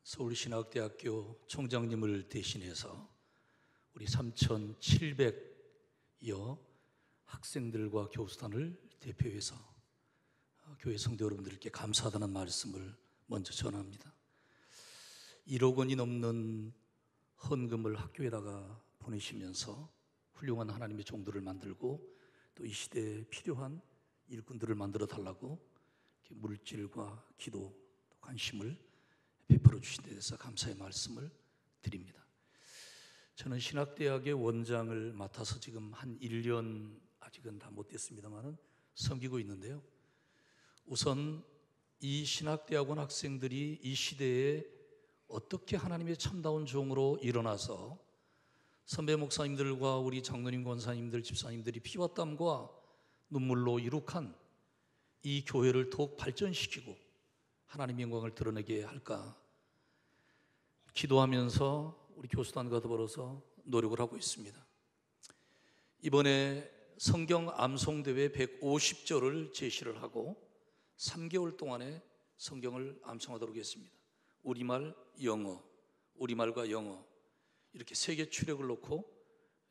서울신학대학교 총장님을 대신해서 우리 3,700여 학생들과 교수단을 대표해서 교회 성도 여러분들께 감사하다는 말씀을 먼저 전합니다. 1억 원이 넘는 헌금을 학교에다가 보내시면서 훌륭한 하나님의 종들을 만들고 또 이 시대에 필요한 일꾼들을 만들어 달라고 물질과 기도, 관심을 베풀어 주신 데 대해서 감사의 말씀을 드립니다. 저는 신학대학의 원장을 맡아서 지금 한 1년 아직은 다 못 됐습니다만 섬기고 있는데요. 우선 이 신학대학원 학생들이 이 시대에 어떻게 하나님의 참다운 종으로 일어나서 선배 목사님들과 우리 장로님, 권사님들, 집사님들이 피와 땀과 눈물로 이룩한 이 교회를 더욱 발전시키고 하나님의 영광을 드러내게 할까 기도하면서 우리 교수단과 더불어서 노력을 하고 있습니다. 이번에 성경 암송대회 150절을 제시를 하고 3개월 동안에 성경을 암송하도록 했습니다. 우리말, 영어, 우리말과 영어 이렇게 3개 출력을 놓고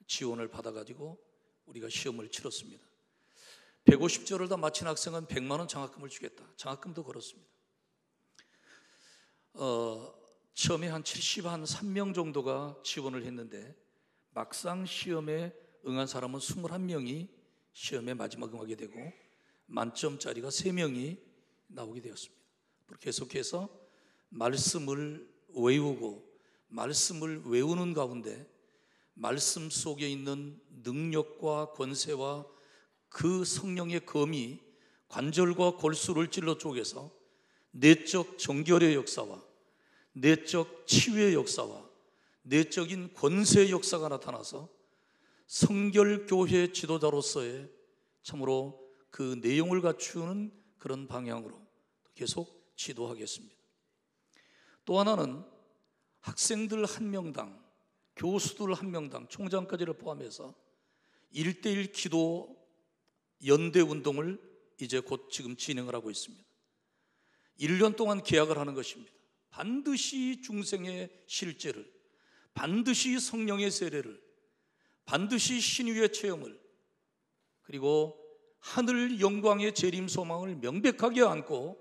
지원을 받아가지고 우리가 시험을 치렀습니다. 150절을 다 마친 학생은 100만 원 장학금을 주겠다. 장학금도 걸었습니다. 처음에 한 73명 정도가 지원을 했는데 막상 시험에 응한 사람은 21명이 시험에 마지막 응하게 되고 만점짜리가 3명이 나오게 되었습니다. 계속해서 말씀을 외우고 말씀을 외우는 가운데 말씀 속에 있는 능력과 권세와 그 성령의 검이 관절과 골수를 찔러 쪼개서 내적 정결의 역사와 내적 치유의 역사와 내적인 권세의 역사가 나타나서 성결교회 지도자로서의 참으로 그 내용을 갖추는 그런 방향으로 계속 지도하겠습니다. 또 하나는 학생들 1명당, 교수들 1명당, 총장까지를 포함해서 1:1 기도 연대 운동을 이제 곧 지금 진행을 하고 있습니다. 1년 동안 계약을 하는 것입니다. 반드시 중생의 실제를, 반드시 성령의 세례를, 반드시 신유의 체험을, 그리고 하늘 영광의 재림 소망을 명백하게 안고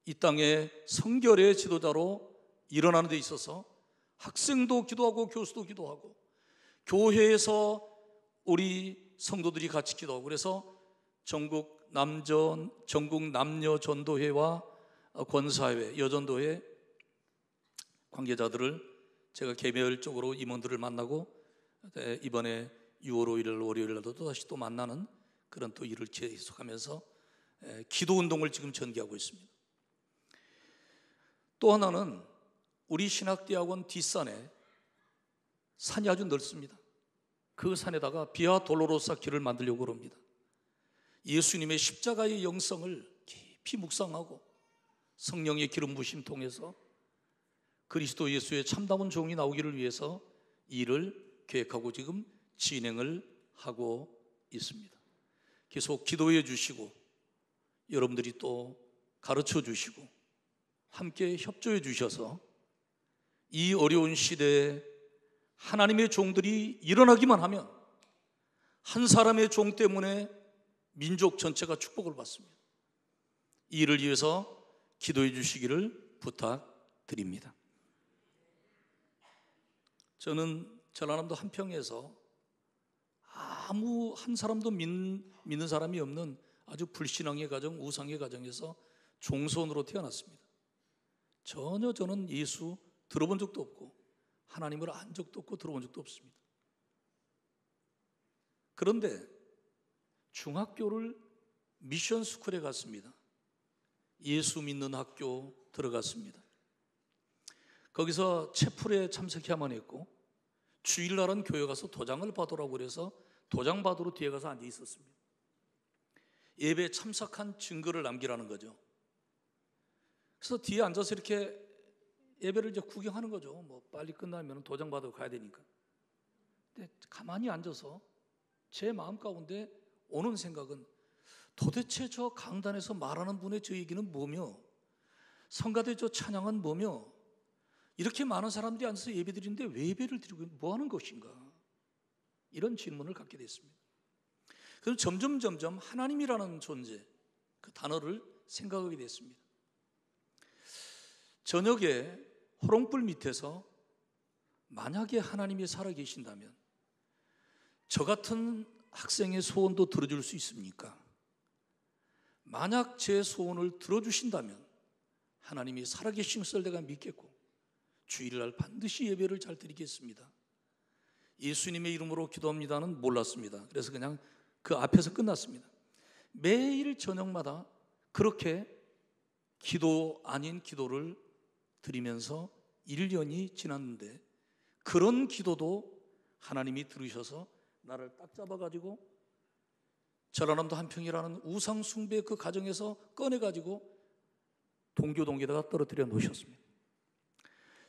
이 땅의 성결의 지도자로 일어나는 데 있어서 학생도 기도하고 교수도 기도하고 교회에서 우리 성도들이 같이 기도하고 그래서 전국 남녀 전도회와 권사회, 여전도회 관계자들을 제가 개별적으로 임원들을 만나고 이번에 6월 5일 월요일 날도 다시 또 만나는 그런 또 일을 계속하면서 기도 운동을 지금 전개하고 있습니다. 또 하나는 우리 신학대학원 뒷산에 산이 아주 넓습니다. 그 산에다가 비아 돌로로사 길을 만들려고 합니다. 예수님의 십자가의 영성을 깊이 묵상하고 성령의 기름 부심 통해서 그리스도 예수의 참다운 종이 나오기를 위해서 일을 계획하고 지금 진행을 하고 있습니다. 계속 기도해 주시고 여러분들이 또 가르쳐 주시고 함께 협조해 주셔서 이 어려운 시대에 하나님의 종들이 일어나기만 하면 한 사람의 종 때문에 민족 전체가 축복을 받습니다. 이 일을 위해서 기도해 주시기를 부탁드립니다. 저는 전라남도 한평에서 아무 한 사람도 믿는 사람이 없는 아주 불신앙의 가정, 우상의 가정에서 종손으로 태어났습니다. 전혀 저는 예수 들어본 적도 없고 하나님을 안 적도 없고 들어본 적도 없습니다. 그런데 중학교를 미션 스쿨에 갔습니다. 예수 믿는 학교 들어갔습니다. 거기서 채플에 참석해야만 했고 주일날은 교회 가서 도장을 받으라고 그래서 도장 받으러 뒤에 가서 앉아 있었습니다. 예배에 참석한 증거를 남기라는 거죠. 그래서 뒤에 앉아서 이렇게 예배를 이제 구경하는 거죠. 뭐 빨리 끝나면 도장 받으러 가야 되니까. 근데 가만히 앉아서 제 마음 가운데 오는 생각은 도대체 저 강단에서 말하는 분의 저 얘기는 뭐며 성가대 저 찬양은 뭐며 이렇게 많은 사람들이 앉아서 예배 드리는데 왜 예배를 드리고 뭐 하는 것인가? 이런 질문을 갖게 됐습니다. 그래서 점점 하나님이라는 존재, 그 단어를 생각하게 됐습니다. 저녁에 호롱불 밑에서 만약에 하나님이 살아계신다면 저 같은 학생의 소원도 들어줄 수 있습니까? 만약 제 소원을 들어주신다면 하나님이 살아계신 것을 내가 믿겠고 주일날 반드시 예배를 잘 드리겠습니다. 예수님의 이름으로 기도합니다는 몰랐습니다. 그래서 그냥 그 앞에서 끝났습니다. 매일 저녁마다 그렇게 기도 아닌 기도를 드리면서 1년이 지났는데 그런 기도도 하나님이 들으셔서 나를 딱 잡아가지고 전라남도 한평이라는 우상 숭배 그 가정에서 꺼내가지고 동교동에다가 떨어뜨려 놓으셨습니다.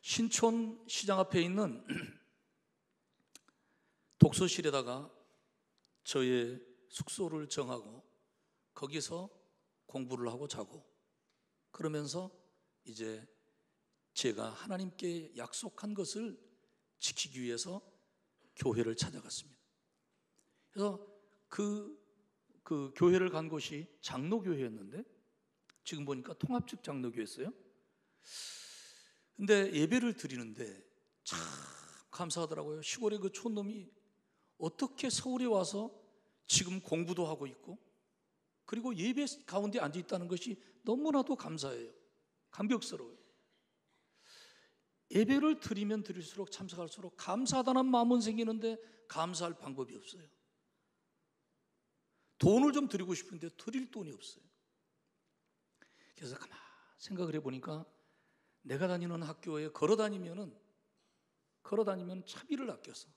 신촌 시장 앞에 있는 독서실에다가 저의 숙소를 정하고 거기서 공부를 하고 자고 그러면서 이제 제가 하나님께 약속한 것을 지키기 위해서 교회를 찾아갔습니다. 그래서 그 교회를 간 곳이 장로교회였는데 지금 보니까 통합적 장로교회였어요. 근데 예배를 드리는데 참 감사하더라고요. 시골의 그 촌놈이 어떻게 서울에 와서 지금 공부도 하고 있고 그리고 예배 가운데 앉아 있다는 것이 너무나도 감사해요. 감격스러워요. 예배를 드리면 드릴수록 참석할수록 감사하다는 마음은 생기는데 감사할 방법이 없어요. 돈을 좀 드리고 싶은데 드릴 돈이 없어요. 그래서 가만 생각을 해보니까 내가 다니는 학교에 걸어다니면 차비를 아껴서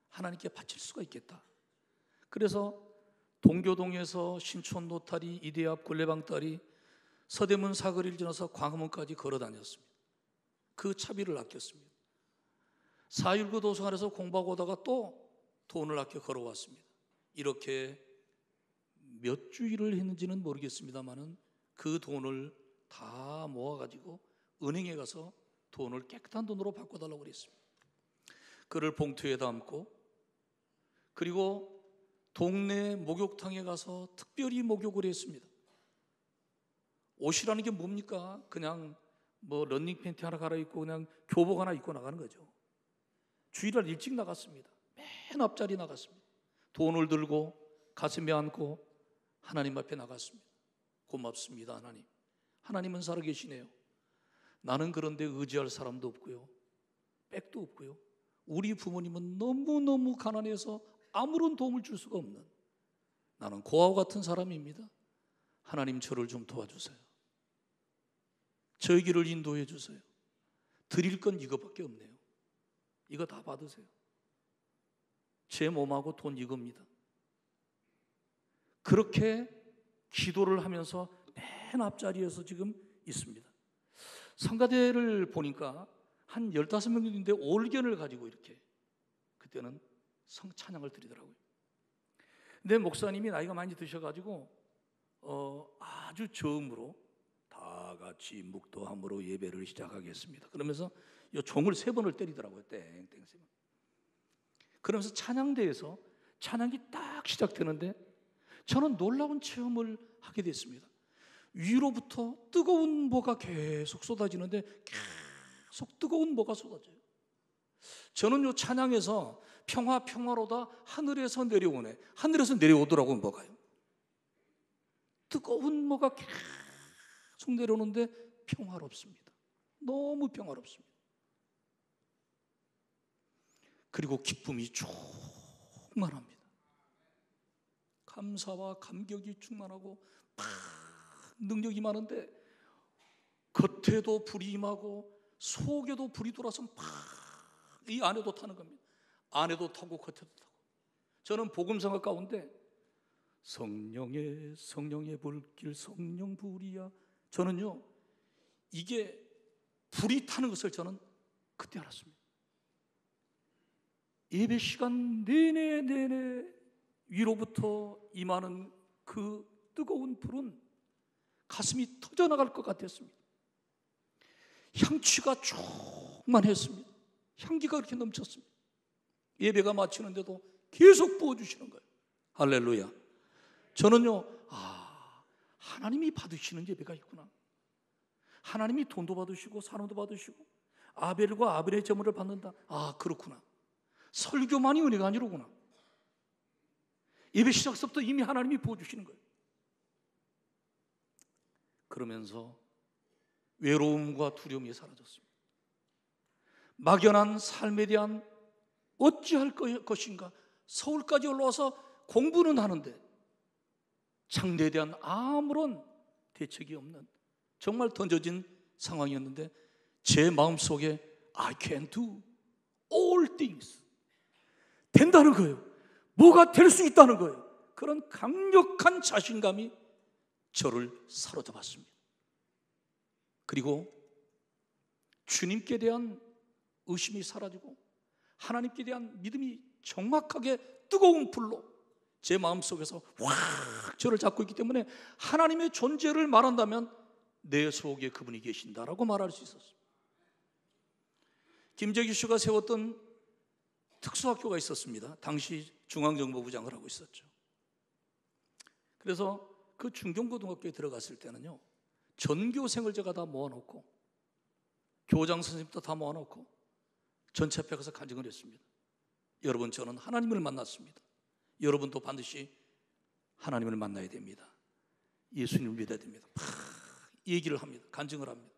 하나님께 바칠 수가 있겠다. 그래서 동교동에서 신촌 노타리, 이대 앞 굴레방다리, 서대문 사거리를 지나서 광화문까지 걸어다녔습니다. 그 차비를 아꼈습니다. 4.19 도서관에서 공부하고 오다가 또 돈을 아껴 걸어왔습니다. 이렇게 몇 주일을 했는지는 모르겠습니다만은 그 돈을 다 모아가지고 은행에 가서 돈을 깨끗한 돈으로 바꿔달라고 그랬습니다. 그를 봉투에 담고 그리고 동네 목욕탕에 가서 특별히 목욕을 했습니다. 옷이라는 게 뭡니까? 그냥 뭐 런닝 팬티 하나 갈아입고 그냥 교복 하나 입고 나가는 거죠. 주일날 일찍 나갔습니다. 맨 앞자리 나갔습니다. 돈을 들고 가슴에 안고 하나님 앞에 나갔습니다. 고맙습니다 하나님. 하나님은 살아계시네요. 나는 그런데 의지할 사람도 없고요. 백도 없고요. 우리 부모님은 너무너무 가난해서 아무런 도움을 줄 수가 없는 나는 고아와 같은 사람입니다. 하나님 저를 좀 도와주세요. 저의 길을 인도해 주세요. 드릴 건 이거밖에 없네요. 이거 다 받으세요. 제 몸하고 돈 이겁니다. 그렇게 기도를 하면서 맨 앞자리에서 지금 있습니다. 성가대를 보니까 한 15명인데 올견을 가지고 이렇게 그때는 성찬양을 드리더라고요. 근데 목사님이 나이가 많이 드셔가지고 아주 저음으로 다 같이 묵도함으로 예배를 시작하겠습니다. 그러면서 이 종을 3번을 때리더라고요. 땡땡 3번. 그러면서 찬양대에서 찬양이 딱 시작되는데 저는 놀라운 체험을 하게 됐습니다. 위로부터 뜨거운 뭐가 계속 쏟아지는데 계속 뜨거운 뭐가 쏟아져요. 저는 이 찬양에서 평화로다 하늘에서 내려오네. 하늘에서 내려오더라고요. 뭐가요? 뜨거운 뭐가 계속 내려오는데 평화롭습니다. 너무 평화롭습니다. 그리고 기쁨이 충만합니다. 감사와 감격이 충만하고 능력이 많은데 겉에도 불이 임하고 속에도 불이 돌아서 이 안에도 타는 겁니다. 안에도 타고 겉에도 타고. 저는 복음성악 가운데 성령의 불길 성령 불이야. 저는요 이게 불이 타는 것을 저는 그때 알았습니다. 예배 시간 내내 위로부터 임하는 그 뜨거운 불은 가슴이 터져나갈 것 같았습니다. 향취가 쭉 충만했습니다. 향기가 그렇게 넘쳤습니다. 예배가 마치는데도 계속 부어주시는 거예요. 할렐루야. 저는요, 하나님이 받으시는 예배가 있구나. 하나님이 돈도 받으시고 사람도 받으시고 아벨과 아벨의 제물을 받는다. 그렇구나. 설교만이 은혜가 아니로구나. 예배 시작서부터 이미 하나님이 부어주시는 거예요. 그러면서 외로움과 두려움이 사라졌습니다. 막연한 삶에 대한 어찌할 것인가, 서울까지 올라와서 공부는 하는데 장래에 대한 아무런 대책이 없는 정말 던져진 상황이었는데 제 마음속에 I can do all things, 된다는 거예요. 뭐가 될 수 있다는 거예요. 그런 강력한 자신감이 저를 사로잡았습니다. 그리고 주님께 대한 의심이 사라지고 하나님께 대한 믿음이 정확하게 뜨거운 불로 제 마음속에서 확 저를 잡고 있기 때문에 하나님의 존재를 말한다면 내 속에 그분이 계신다라고 말할 수 있었어요. 김재규 씨가 세웠던 특수학교가 있었습니다. 당시 중앙정보부장을 하고 있었죠. 그래서 그 중경고등학교에 들어갔을 때는요, 전교생을 제가 다 모아놓고 교장 선생님도 다 모아놓고 전체 앞에 가서 간증을 했습니다. 여러분, 저는 하나님을 만났습니다. 여러분도 반드시 하나님을 만나야 됩니다. 예수님을 믿어야 됩니다. 얘기를 합니다. 간증을 합니다.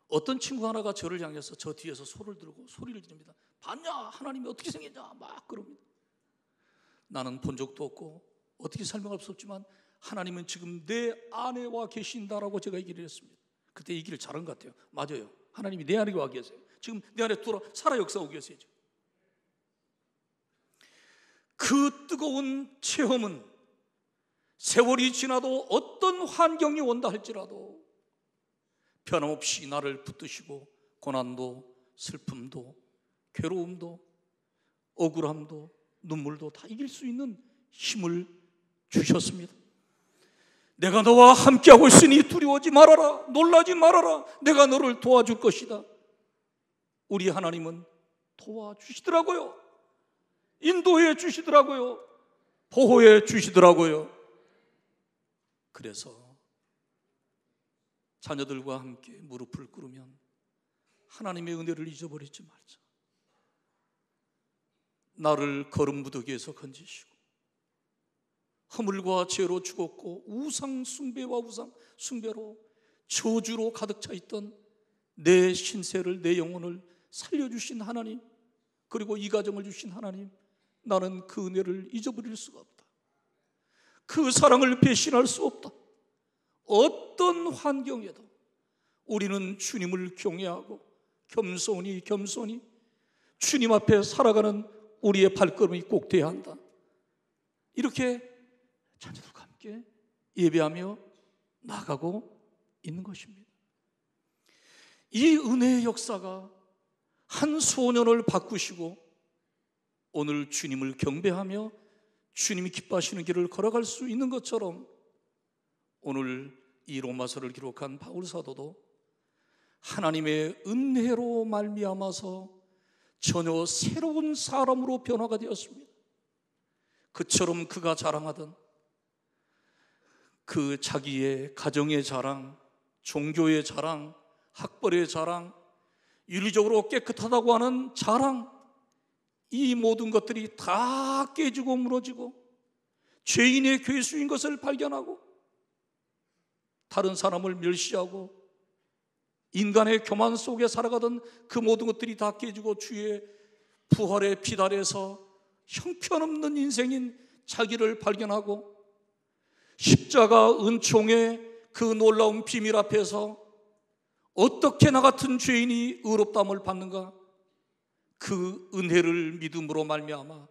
어떤 친구 하나가 저를 향해서 저 뒤에서 소를 들고 소리를 지릅니다. 봤냐? 하나님이 어떻게 생겼냐? 막 그럽니다. 나는 본 적도 없고 어떻게 설명할 수 없지만 하나님은 지금 내 안에 와 계신다라고 제가 얘기를 했습니다. 그때 얘기를 잘한 것 같아요. 맞아요. 하나님이 내 안에 와 계세요. 지금 내 안에 살아 역사하고 계세요. 그 뜨거운 체험은 세월이 지나도 어떤 환경이 온다 할지라도 변함없이 나를 붙드시고 고난도 슬픔도 괴로움도 억울함도 눈물도 다 이길 수 있는 힘을 주셨습니다. 내가 너와 함께하고 있으니 두려워하지 말아라, 놀라지 말아라, 내가 너를 도와줄 것이다. 우리 하나님은 도와주시더라고요. 인도해 주시더라고요. 보호해 주시더라고요. 그래서 자녀들과 함께 무릎을 꿇으면 하나님의 은혜를 잊어버리지 말자. 나를 거름 무더기에서 건지시고 허물과 죄로 죽었고 우상 숭배와 우상 숭배로 저주로 가득 차 있던 내 신세를, 내 영혼을 살려주신 하나님, 그리고 이 가정을 주신 하나님, 나는 그 은혜를 잊어버릴 수가 없다. 그 사랑을 배신할 수 없다. 어떤 환경에도 우리는 주님을 경외하고 겸손히 주님 앞에 살아가는 우리의 발걸음이 꼭 돼야 한다. 이렇게 자녀들과 함께 예배하며 나가고 있는 것입니다. 이 은혜의 역사가 한 소년을 바꾸시고 오늘 주님을 경배하며 주님이 기뻐하시는 길을 걸어갈 수 있는 것처럼 오늘 이 로마서를 기록한 바울 사도도 하나님의 은혜로 말미암아서 전혀 새로운 사람으로 변화가 되었습니다. 그처럼 그가 자랑하던 그 자기의 가정의 자랑, 종교의 자랑, 학벌의 자랑, 윤리적으로 깨끗하다고 하는 자랑, 이 모든 것들이 다 깨지고 무너지고 죄인의 괴수인 것을 발견하고 다른 사람을 멸시하고 인간의 교만 속에 살아가던 그 모든 것들이 다 깨지고 주의 부활의 빛 아래서 형편없는 인생인 자기를 발견하고 십자가 은총의 그 놀라운 비밀 앞에서 어떻게 나 같은 죄인이 의롭다함을 받는가? 그 은혜를 믿음으로 말미암아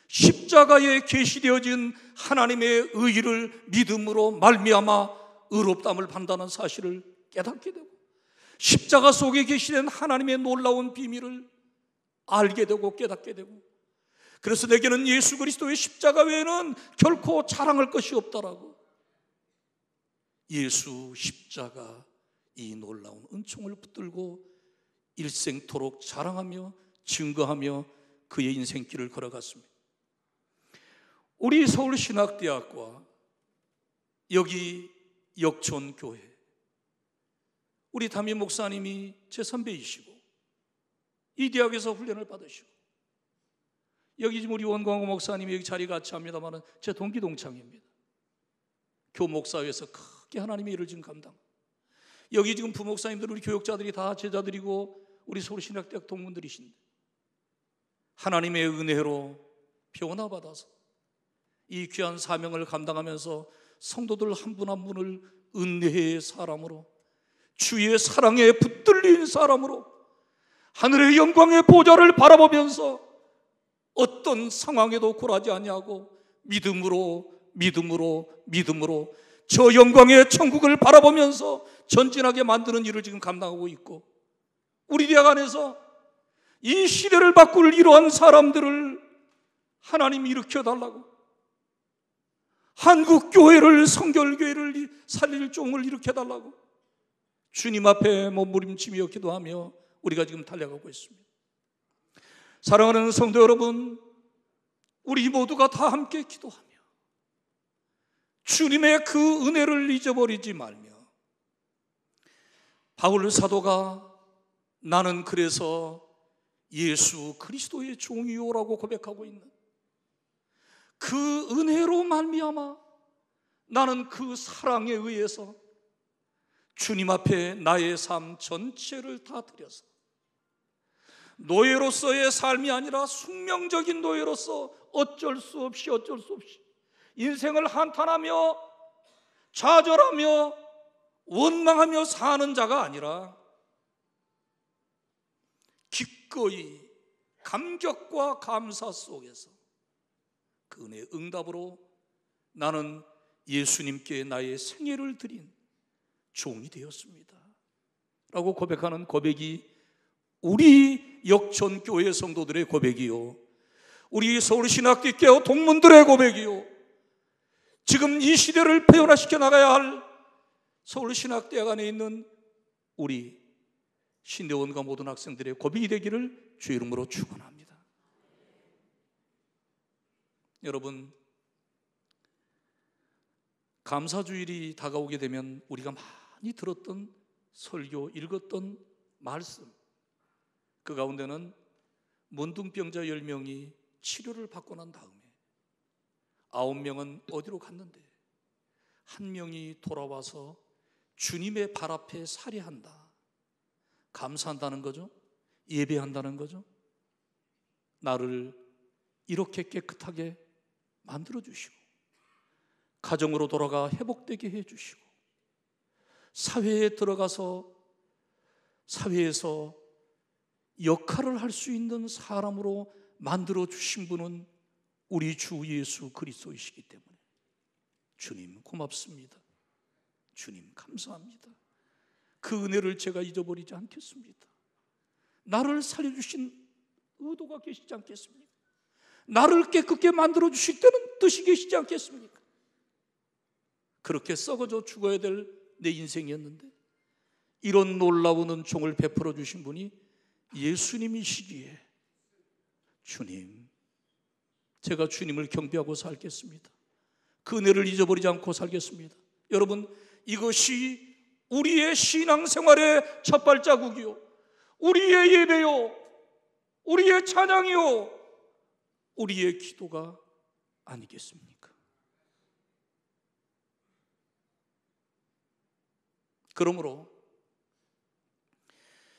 십자가에 계시되어진 하나님의 의의를 믿음으로 말미암아 의롭다함을 받는다는 사실을 깨닫게 되고 십자가 속에 계시된 하나님의 놀라운 비밀을 알게 되고 깨닫게 되고, 그래서 내게는 예수 그리스도의 십자가 외에는 결코 자랑할 것이 없다라고, 예수 십자가 이 놀라운 은총을 붙들고 일생토록 자랑하며 증거하며 그의 인생길을 걸어갔습니다. 우리 서울신학대학과 여기 역촌교회, 우리 담임 목사님이 제 선배이시고 이 대학에서 훈련을 받으시고, 여기 지금 우리 원광호 목사님이 여기 자리 같이 합니다만 제 동기 동창입니다. 교목사회에서 크게 하나님의 일을 지금 감당. 여기 지금 부목사님들, 우리 교육자들이 다 제자들이고 우리 서울신학대학 동문들이신데, 하나님의 은혜로 변화받아서 이 귀한 사명을 감당하면서 성도들 한 분 한 분을 은혜의 사람으로, 주의 사랑에 붙들린 사람으로, 하늘의 영광의 보좌를 바라보면서 어떤 상황에도 굴하지 아니하고 믿음으로 저 영광의 천국을 바라보면서 전진하게 만드는 일을 지금 감당하고 있고, 우리 대학 안에서 이 시대를 바꿀 이러한 사람들을 하나님이 일으켜달라고, 한국교회를, 성결교회를 살릴 종을 일으켜달라고 주님 앞에 몸부림치며 기도하며 우리가 지금 달려가고 있습니다. 사랑하는 성도 여러분, 우리 모두가 다 함께 기도하며 주님의 그 은혜를 잊어버리지 말며, 바울 사도가 나는 그래서 예수 그리스도의 종이요라고 고백하고 있는 그 은혜로 말미암아 나는 그 사랑에 의해서 주님 앞에 나의 삶 전체를 다 드려서 노예로서의 삶이 아니라 숙명적인 노예로서 어쩔 수 없이 인생을 한탄하며 좌절하며 원망하며 사는 자가 아니라 기꺼이 감격과 감사 속에서 그 은혜의 응답으로 나는 예수님께 나의 생애를 드린 종이 되었습니다 라고 고백하는 고백이 우리 역촌교회 성도들의 고백이요, 우리 서울신학대학교 동문들의 고백이요, 지금 이 시대를 변화시켜 나가야 할 서울신학대학 안에 있는 우리 신대원과 모든 학생들의 고백이 되기를 주의 이름으로 축원합니다. 여러분, 감사주일이 다가오게 되면 우리가 많이 들었던 설교, 읽었던 말씀, 그 가운데는 문둥병자 10명이 치료를 받고 난 다음에 9명은 어디로 갔는데 1명이 돌아와서 주님의 발 앞에 살해한다. 감사한다는 거죠. 예배한다는 거죠. 나를 이렇게 깨끗하게 만들어주시고 가정으로 돌아가 회복되게 해주시고 사회에 들어가서 사회에서 역할을 할 수 있는 사람으로 만들어주신 분은 우리 주 예수 그리스도이시기 때문에 주님 고맙습니다. 주님 감사합니다. 그 은혜를 제가 잊어버리지 않겠습니다. 나를 살려주신 의도가 계시지 않겠습니까? 나를 깨끗게 만들어주실 때는 뜻이 계시지 않겠습니까? 그렇게 썩어져 죽어야 될 내 인생이었는데 이런 놀라운 은총을 베풀어 주신 분이 예수님이시기에 주님, 제가 주님을 경배하고 살겠습니다. 그 은혜를 잊어버리지 않고 살겠습니다. 여러분, 이것이 우리의 신앙생활의 첫 발자국이요, 우리의 예배요, 우리의 찬양이요, 우리의 기도가 아니겠습니까? 그러므로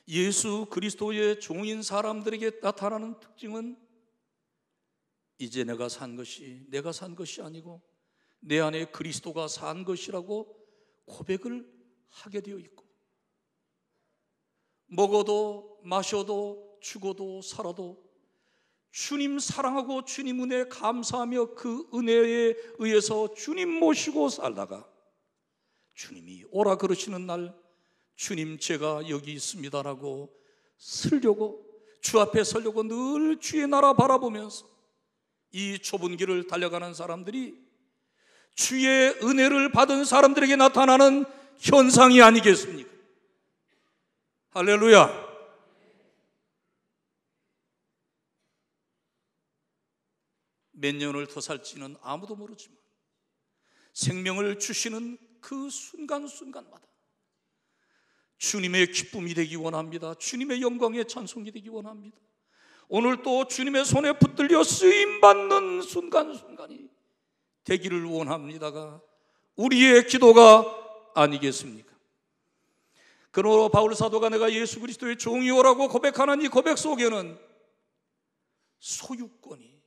예수 그리스도의 종인 사람들에게 나타나는 특징은 이제 내가 산 것이 내가 산 것이 아니고 내 안에 그리스도가 산 것이라고 고백을 하게 되어 있고, 먹어도 마셔도 죽어도 살아도 주님 사랑하고 주님 은혜에 감사하며 그 은혜에 의해서 주님 모시고 살다가 주님이 오라 그러시는 날 주님 제가 여기 있습니다라고 서려고, 주 앞에 서려고 늘 주의 나라 바라보면서 이 좁은 길을 달려가는 사람들이 주의 은혜를 받은 사람들에게 나타나는 현상이 아니겠습니까? 할렐루야. 몇 년을 더 살지는 아무도 모르지만 생명을 주시는 그 순간순간마다 주님의 기쁨이 되기 원합니다. 주님의 영광의 찬송이 되기 원합니다. 오늘 또 주님의 손에 붙들려 쓰임받는 순간순간이 되기를 원합니다가 우리의 기도가 아니겠습니까? 그러므로 바울 사도가 내가 예수 그리스도의 종이오라고 고백하는 이 고백 속에는 소유권이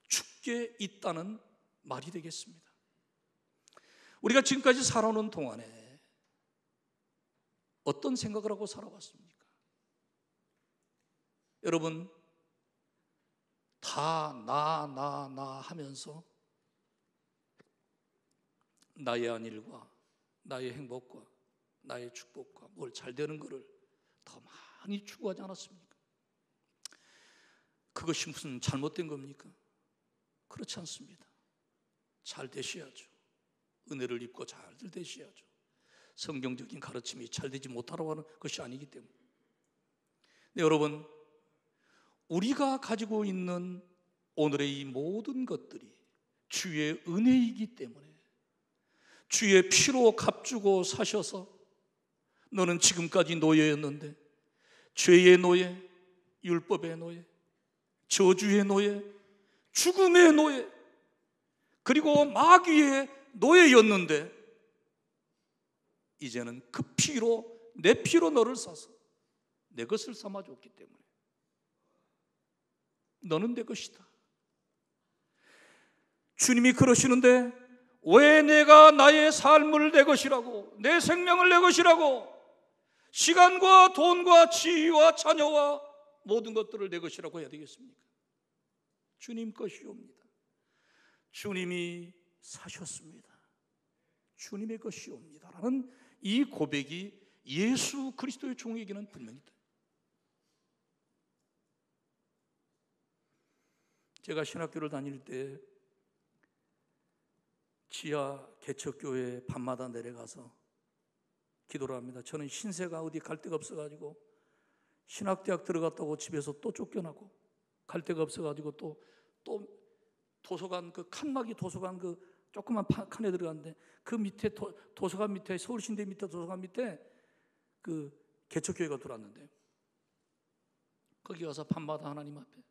주께 있다는 말이 되겠습니다. 우리가 지금까지 살아오는 동안에 어떤 생각을 하고 살아왔습니까? 여러분, 다 나 하면서 나의 안일과 나의 행복과 나의 축복과 뭘 잘 되는 것을 더 많이 추구하지 않았습니까? 그것이 무슨 잘못된 겁니까? 그렇지 않습니다. 잘 되셔야죠. 은혜를 입고 잘들 되셔야죠. 성경적인 가르침이 잘 되지 못하라고 하는 것이 아니기 때문에. 네, 여러분, 우리가 가지고 있는 오늘의 이 모든 것들이 주의 은혜이기 때문에 주의 피로 값주고 사셔서 너는 지금까지 노예였는데 죄의 노예, 율법의 노예, 저주의 노예, 죽음의 노예, 그리고 마귀의 노예였는데 이제는 그 피로, 내 피로 너를 사서 내 것을 삼아줬기 때문에 너는 내 것이다. 주님이 그러시는데 왜 내가 나의 삶을 내 것이라고, 내 생명을 내 것이라고, 시간과 돈과 지위와 자녀와 모든 것들을 내 것이라고 해야 되겠습니까? 주님 것이옵니다. 주님이 사셨습니다. 주님의 것이옵니다 라는 이 고백이 예수 그리스도의 종에게는 분명히 있다. 제가 신학교를 다닐 때 지하 개척교회에 밤마다 내려가서 기도를 합니다. 저는 신세가 어디 갈 데가 없어가지고 신학대학 들어갔다고 집에서 또 쫓겨나고 갈 데가 없어가지고 또 도서관, 그 칸막이 도서관 그 조그만 칸에 들어갔는데 그 밑에 도서관 밑에, 서울신대 밑에 도서관 밑에 그 개척교회가 들어왔는데 거기 가서 밤마다 하나님 앞에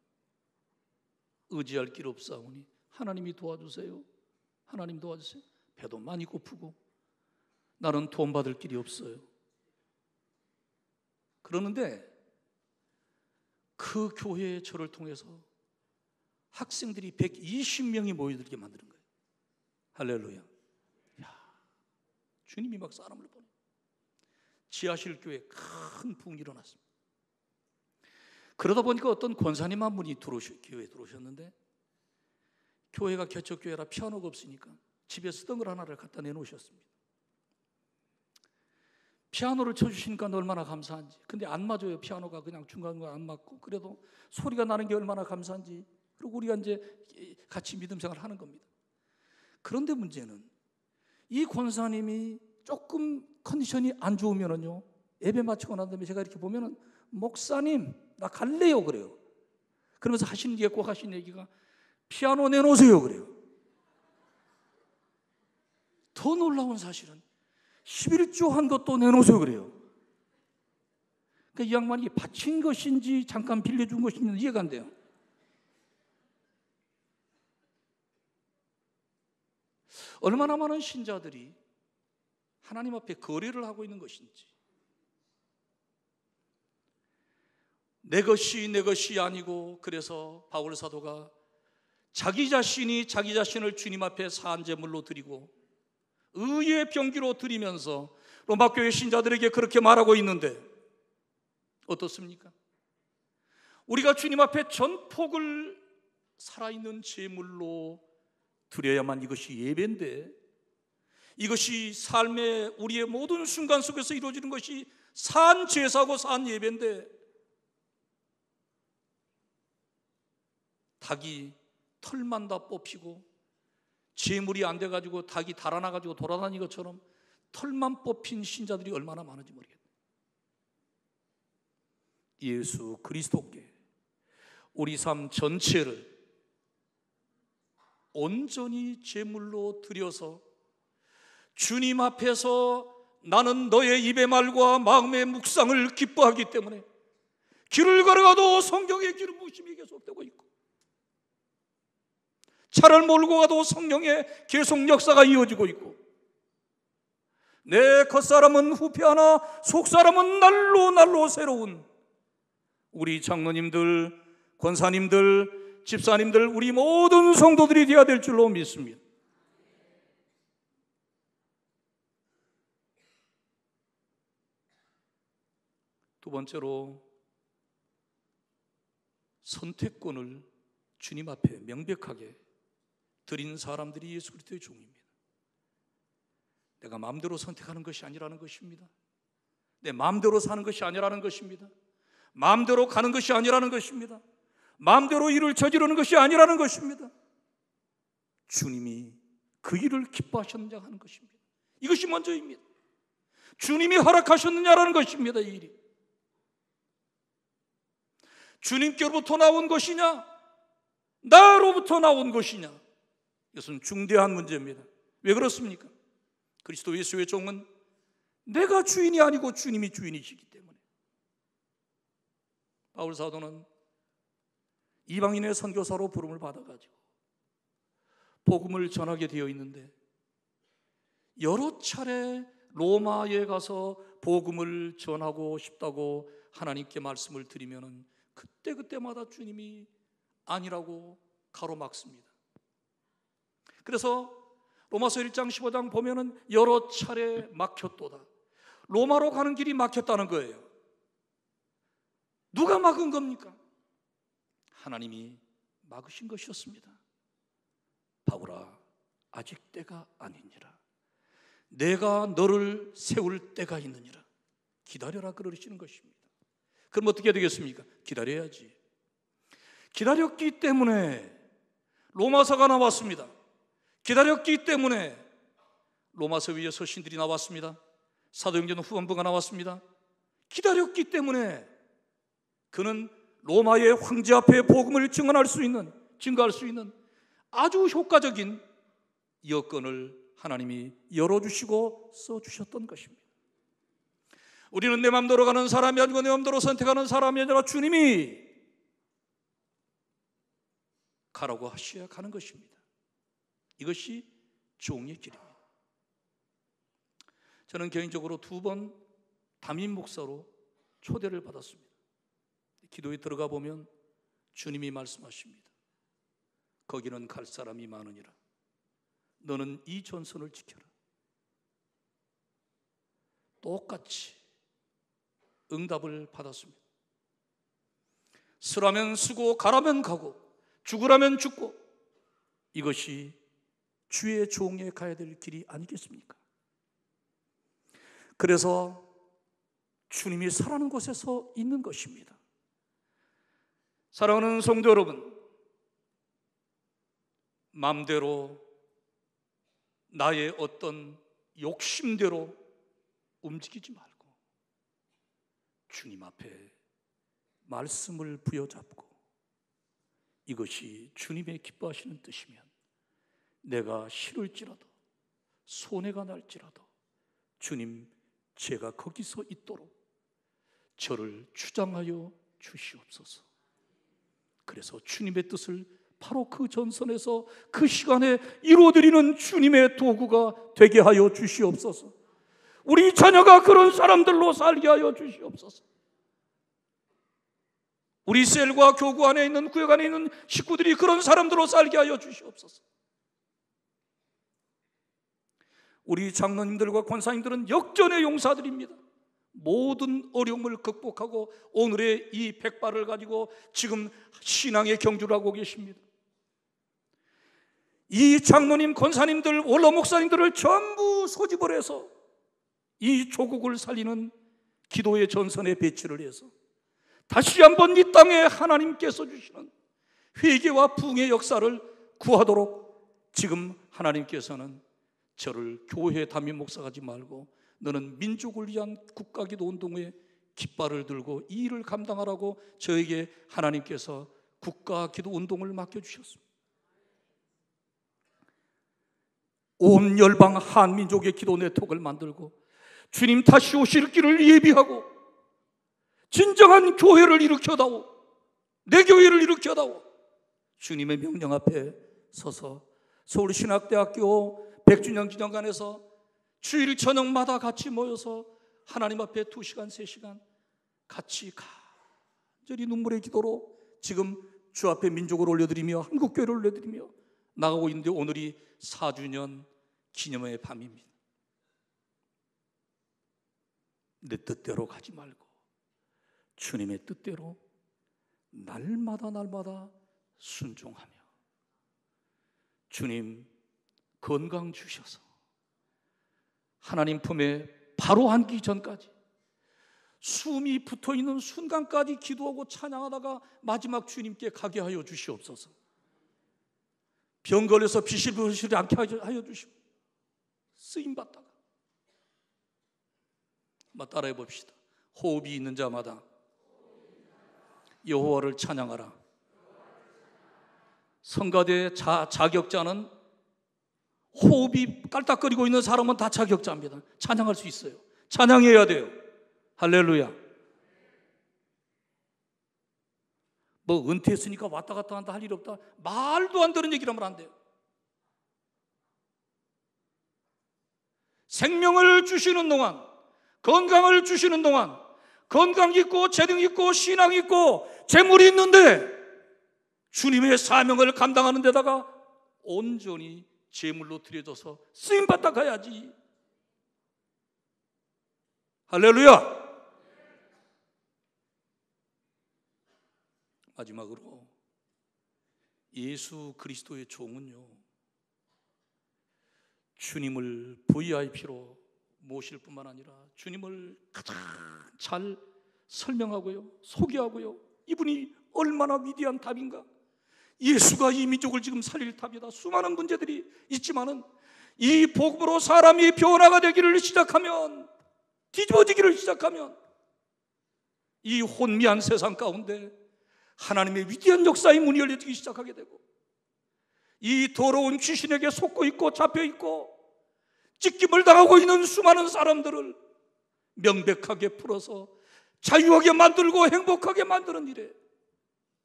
의지할 길 없사오니 하나님이 도와주세요. 하나님 도와주세요. 배도 많이 고프고 나는 돈 받을 길이 없어요. 그러는데 그 교회의 저를 통해서 학생들이 120명이 모여들게 만드는 거예요. 할렐루야. 주님이 막 사람을 보내. 지하실 교회에 큰 부흥이 일어났습니다. 그러다 보니까 어떤 권사님 한 분이 교회에 들어오셨는데 교회가 개척교회라 피아노가 없으니까 집에 쓰던 걸 하나를 갖다 내놓으셨습니다. 피아노를 쳐주시니까 얼마나 감사한지. 근데 안 맞아요. 피아노가 그냥 중간중간 안 맞고. 그래도 소리가 나는 게 얼마나 감사한지. 그리고 우리가 이제 같이 믿음 생활을 하는 겁니다. 그런데 문제는 이 권사님이 조금 컨디션이 안 좋으면은요, 예배 마치고 난 다음에 제가 이렇게 보면은 목사님 나 갈래요 그래요. 그러면서 하시는 게 꼭 하시는 얘기가 피아노 내놓으세요 그래요. 더 놀라운 사실은 11조 한 것도 내놓으세요 그래요. 그러니까 이 양반이 바친 것인지 잠깐 빌려준 것인지 이해가 안 돼요. 얼마나 많은 신자들이 하나님 앞에 거래를 하고 있는 것인지, 내 것이 아니고, 그래서 바울 사도가 자기 자신을 주님 앞에 산제물로 드리고 의의 병기로 드리면서 로마 교회 신자들에게 그렇게 말하고 있는데 어떻습니까? 우리가 주님 앞에 전폭을 살아있는 제물로 드려야만 이것이 예배인데, 이것이 삶의 우리의 모든 순간 속에서 이루어지는 것이 산 제사고 산 예배인데, 닭이 털만 다 뽑히고 제물이 안 돼가지고 닭이 달아나가지고 돌아다니는 것처럼 털만 뽑힌 신자들이 얼마나 많은지 모르겠네요. 예수 그리스도께 우리 삶 전체를 온전히 제물로 드려서 주님 앞에서 나는 너의 입의 말과 마음의 묵상을 기뻐하기 때문에 길을 걸어가도 성경의 기름 부으심이 계속되고 있고, 차를 몰고 가도 성령의 계속 역사가 이어지고 있고, 내 겉사람은 후패하나 속사람은 날로 새로운 우리 장로님들, 권사님들, 집사님들, 우리 모든 성도들이 되어야 될 줄로 믿습니다. 두 번째로, 선택권을 주님 앞에 명백하게 드린 사람들이 예수 그리스도의 종입니다. 내가 마음대로 선택하는 것이 아니라는 것입니다. 내 마음대로 사는 것이 아니라는 것입니다. 마음대로 가는 것이 아니라는 것입니다. 마음대로 일을 저지르는 것이 아니라는 것입니다. 주님이 그 일을 기뻐하셨느냐 하는 것입니다. 이것이 먼저입니다. 주님이 허락하셨느냐라는 것입니다. 이 일이 주님께로부터 나온 것이냐, 나로부터 나온 것이냐, 이것은 중대한 문제입니다. 왜 그렇습니까? 그리스도 예수의 종은 내가 주인이 아니고 주님이 주인이시기 때문에. 바울 사도는 이방인의 선교사로 부름을 받아가지고 복음을 전하게 되어 있는데, 여러 차례 로마에 가서 복음을 전하고 싶다고 하나님께 말씀을 드리면은 그때마다 주님이 아니라고 가로막습니다. 그래서 로마서 1장 15장 보면은 여러 차례 막혔도다. 로마로 가는 길이 막혔다는 거예요. 누가 막은 겁니까? 하나님이 막으신 것이었습니다. 바울아, 아직 때가 아니니라. 내가 너를 세울 때가 있느니라. 기다려라 그러시는 것입니다. 그럼 어떻게 되겠습니까? 기다려야지. 기다렸기 때문에 로마서가 나왔습니다. 기다렸기 때문에 로마서 위에 서신들이 나왔습니다. 사도행전 후반부가 나왔습니다. 기다렸기 때문에 그는 로마의 황제 앞에 복음을 증거할 수 있는 아주 효과적인 여건을 하나님이 열어주시고 써주셨던 것입니다. 우리는 내 마음대로 가는 사람이 아니고 내 마음대로 선택하는 사람이 아니라 주님이 가라고 하셔야 가는 것입니다. 이것이 종의 길입니다. 저는 개인적으로 2번 담임 목사로 초대를 받았습니다. 기도에 들어가 보면 주님이 말씀하십니다. 거기는 갈 사람이 많으니라. 너는 이 전선을 지켜라. 똑같이 응답을 받았습니다. 쓰라면 쓰고 가라면 가고 죽으라면 죽고, 이것이 주의 종에 가야 될 길이 아니겠습니까? 그래서 주님이 살아가는 곳에서 있는 것입니다. 사랑하는 성도 여러분, 마음대로 나의 어떤 욕심대로 움직이지 말고 주님 앞에 말씀을 부여잡고, 이것이 주님의 기뻐하시는 뜻이면 내가 싫을지라도 손해가 날지라도 주님, 제가 거기서 있도록 저를 주장하여 주시옵소서. 그래서 주님의 뜻을 바로 그 전선에서 그 시간에 이루어드리는 주님의 도구가 되게 하여 주시옵소서. 우리 자녀가 그런 사람들로 살게 하여 주시옵소서. 우리 셀과 교구 안에 있는, 구역 안에 있는 식구들이 그런 사람들로 살게 하여 주시옵소서. 우리 장로님들과 권사님들은 역전의 용사들입니다. 모든 어려움을 극복하고 오늘의 이 백발을 가지고 지금 신앙의 경주를 하고 계십니다. 이 장로님, 권사님들, 원로 목사님들을 전부 소집을 해서 이 조국을 살리는 기도의 전선에 배치를 해서 다시 한번 이 땅에 하나님께서 주시는 회개와 부흥의 역사를 구하도록 지금 하나님께서는 저를 교회 담임 목사 하지 말고 너는 민족을 위한 국가기도 운동의 깃발을 들고 이 일을 감당하라고 저에게 하나님께서 국가 기도 운동을 맡겨주셨습니다. 온 열방 한민족의 기도 네트워크를 만들고 주님 다시 오실 길을 예비하고 진정한 교회를 일으켜다오, 내 교회를 일으켜다오, 주님의 명령 앞에 서서 서울신학대학교 100주년 기념관에서 주일 저녁마다 같이 모여서 하나님 앞에 2시간, 3시간 같이 간절히 눈물의 기도로 지금 주 앞에 민족을 올려드리며 한국교회를 올려드리며 나가고 있는데, 오늘이 4주년 기념의 밤입니다. 내 뜻대로 가지 말고 주님의 뜻대로 날마다 순종하며, 주님 건강 주셔서 하나님 품에 바로 앉기 전까지, 숨이 붙어있는 순간까지 기도하고 찬양하다가 마지막 주님께 가게 하여 주시옵소서. 병 걸려서 비실비실 않게 하여 주시고, 쓰임받다가 한번 따라해 봅시다. 호흡이 있는 자마다 여호와를 찬양하라. 성가대 자격자는, 호흡이 깔딱거리고 있는 사람은 다 자격자입니다. 찬양할 수 있어요. 찬양해야 돼요. 할렐루야. 뭐 은퇴했으니까 왔다 갔다 한다 할 일 없다, 말도 안 되는 얘기를 하면 안 돼요. 생명을 주시는 동안, 건강을 주시는 동안, 건강 있고 재능 있고 신앙 있고 재물이 있는데 주님의 사명을 감당하는 데다가 온전히 제물로 드려져서 쓰임받다 가야지. 할렐루야. 마지막으로 예수 그리스도의 종은요, 주님을 VIP로 모실 뿐만 아니라 주님을 가장 잘 설명하고요, 소개하고요, 이분이 얼마나 위대한 답인가, 예수가 이 민족을 지금 살릴 답이다. 수많은 문제들이 있지만은 이 복음으로 사람이 변화가 되기를 시작하면, 뒤집어지기를 시작하면 이 혼미한 세상 가운데 하나님의 위대한 역사의 문이 열려지기 시작하게 되고, 이 더러운 귀신에게 속고 있고 잡혀 있고 찢김을 당하고 있는 수많은 사람들을 명백하게 풀어서 자유하게 만들고 행복하게 만드는 일에,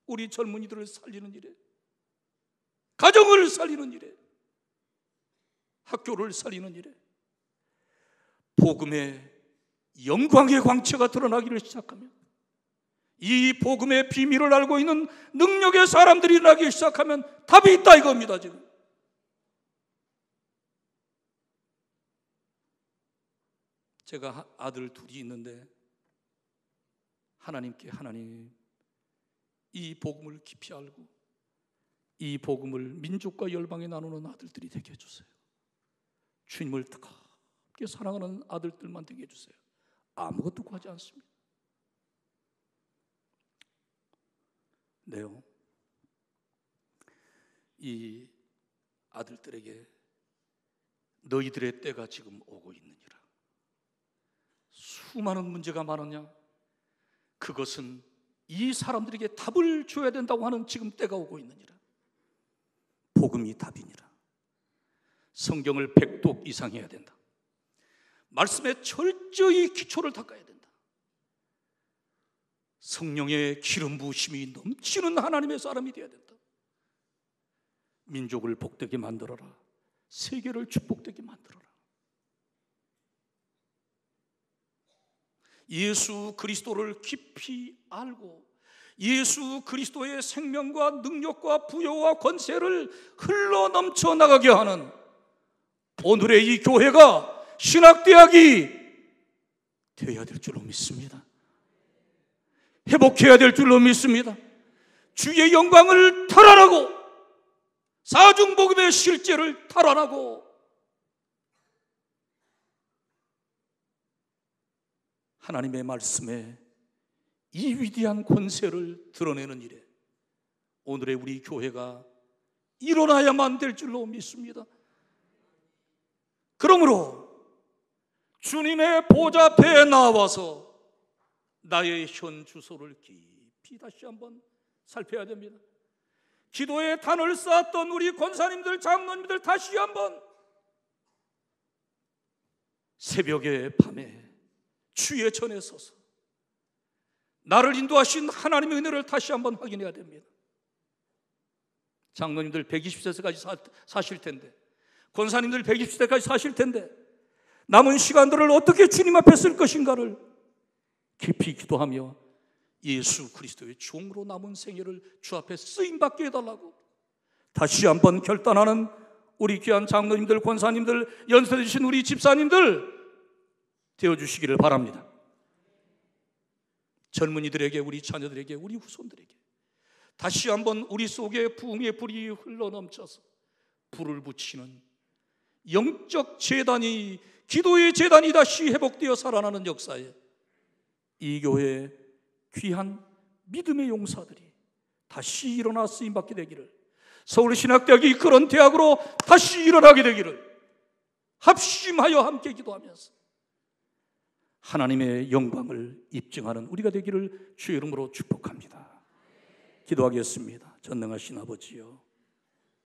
우리 젊은이들을 살리는 일에, 가정을 살리는 일에, 학교를 살리는 일에 복음의 영광의 광채가 드러나기를 시작하면, 이 복음의 비밀을 알고 있는 능력의 사람들이 나기 시작하면 답이 있다 이겁니다. 지금 제가 아들 둘이 있는데 하나님 이 복음을 깊이 알고 이 복음을 민족과 열방에 나누는 아들들이 되게 해주세요. 주님을 뜨겁게 사랑하는 아들들만 되게 해주세요. 아무것도 구하지 않습니다. 네요. 이 아들들에게 너희들의 때가 지금 오고 있느니라. 수많은 문제가 많으냐? 그것은 이 사람들에게 답을 줘야 된다고 하는 지금 때가 오고 있느니라. 복음이 답이니라. 성경을 100독 이상 해야 된다. 말씀에 철저히 기초를 닦아야 된다. 성령의 기름 부으심이 넘치는 하나님의 사람이 되어야 된다. 민족을 복되게 만들어라. 세계를 축복되게 만들어라. 예수 그리스도를 깊이 알고 예수 그리스도의 생명과 능력과 부여와 권세를 흘러넘쳐 나가게 하는 오늘의 이 교회가, 신학대학이 되어야 될 줄로 믿습니다. 회복해야 될 줄로 믿습니다. 주의 영광을 탈환하고 사중복음의 실제를 탈환하고 하나님의 말씀에 이 위대한 권세를 드러내는 일에 오늘의 우리 교회가 일어나야만 될 줄로 믿습니다. 그러므로 주님의 보좌 앞에 나와서 나의 현 주소를 깊이 다시 한번 살펴야 됩니다. 기도의 단을 쌓았던 우리 권사님들, 장로님들 다시 한번 새벽에 밤에 주의 전에 서서 나를 인도하신 하나님의 은혜를 다시 한번 확인해야 됩니다. 장로님들 120세까지 사실 텐데, 권사님들 120세까지 사실 텐데 남은 시간들을 어떻게 주님 앞에 쓸 것인가를 깊이 기도하며 예수 그리스도의 종으로 남은 생애를 주 앞에 쓰임받게 해달라고 다시 한번 결단하는 우리 귀한 장로님들, 권사님들, 연세드신 우리 집사님들 되어주시기를 바랍니다. 젊은이들에게, 우리 자녀들에게, 우리 후손들에게 다시 한번 우리 속에 부흥의 불이 흘러넘쳐서 불을 붙이는 영적 재단이, 기도의 재단이 다시 회복되어 살아나는 역사에 이 교회의 귀한 믿음의 용사들이 다시 일어나 쓰임받게 되기를, 서울신학대학이 그런 대학으로 다시 일어나게 되기를 합심하여 함께 기도하면서 하나님의 영광을 입증하는 우리가 되기를 주의 이름으로 축복합니다. 기도하겠습니다. 전능하신 아버지여,